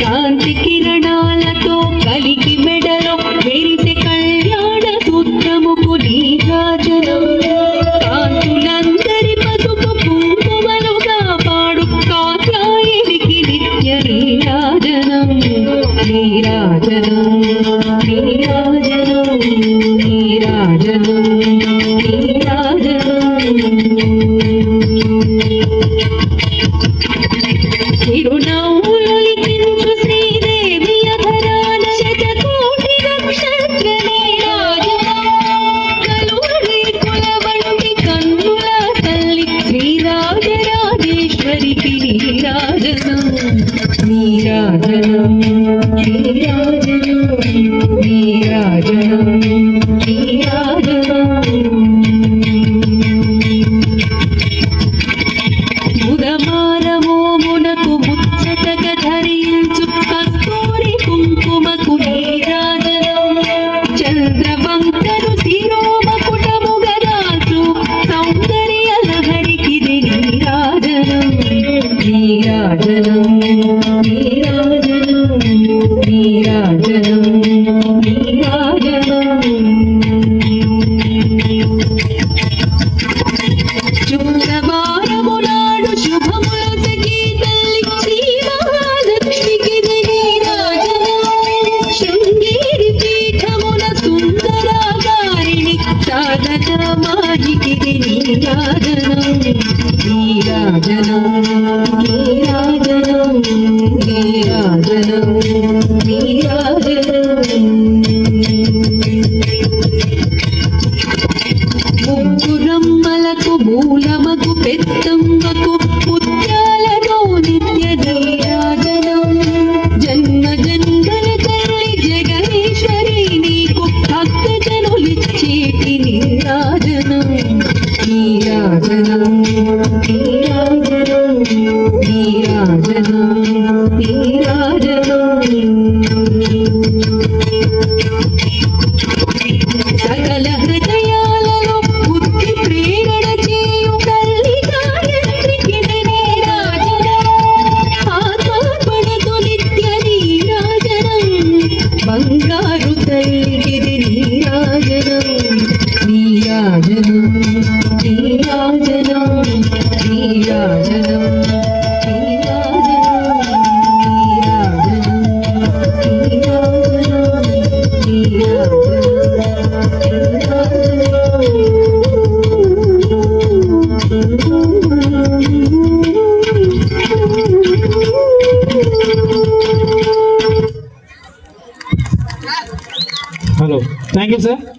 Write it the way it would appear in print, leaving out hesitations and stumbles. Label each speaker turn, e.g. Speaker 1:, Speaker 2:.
Speaker 1: కాంతి కిరణాలతో కలికి మెడలో మెరిసే కళ్యాణ సూత్రముకు నీరాజనం కాంతులందరి పసుపు కుంకుమలుగా పాడు కాత్యాయనికి నిత్య నీరాజనం నీరాజనం నీరాజనం నీరాజనం తిరునవ్వులొలికించు శ్రీదేవి అధరాన శతకోటి నక్షత్ర నీరాజనం కలువరి కులవంటి కన్నుల తల్లి శ్రీరాజరాజేశ్వరికి నీరాజనం నీరాజనం నీరాజనం నీరాజనం నీరాజనం ముదమారమోమునకు ముచ్చటగా ధరించు కస్తూరి కుంకుమకు నీరాజనం చంద్రవంకరు శిరోమకుటముగా దాచు సౌందర్య లహరికి నీరాజనం నీరాజనం నీరాజనం నీరాజనం నీరాజనం శుక్రవారమునాడు శుభములు సఖీ తల్లి శ్రీ మహాలక్ష్మికి నీరాజనం శృంగేరి పీఠమున సుందరాకారిణి సాధన మాహికి నీరాజనం నీరాజనం నీరాజనం నీరాజనం నీరాజనం ముగ్గురమ్మలకు మూలమకు పెద్దమ్మకు పుత్రాలలో నిత్య నీరాజనం జన్మ జన్మల తల్లి జగదీశ్వరి నీకు భక్త జనులిచ్చేటి నీరాజనం నీరాజనం నీరాజనం నీరాజనం నీరాజనం సకల హృదయాలలో బుద్ధి ప్రేరణ చేయు తల్లి గాయత్రికి నీరాజనం ఆత్మపడదు నిత్య నీరాజనం బంగారు తల్లికి నీరాజనం నీరాజనం నీరాజనం నీరాజనం
Speaker 2: Hello. Thank you, sir.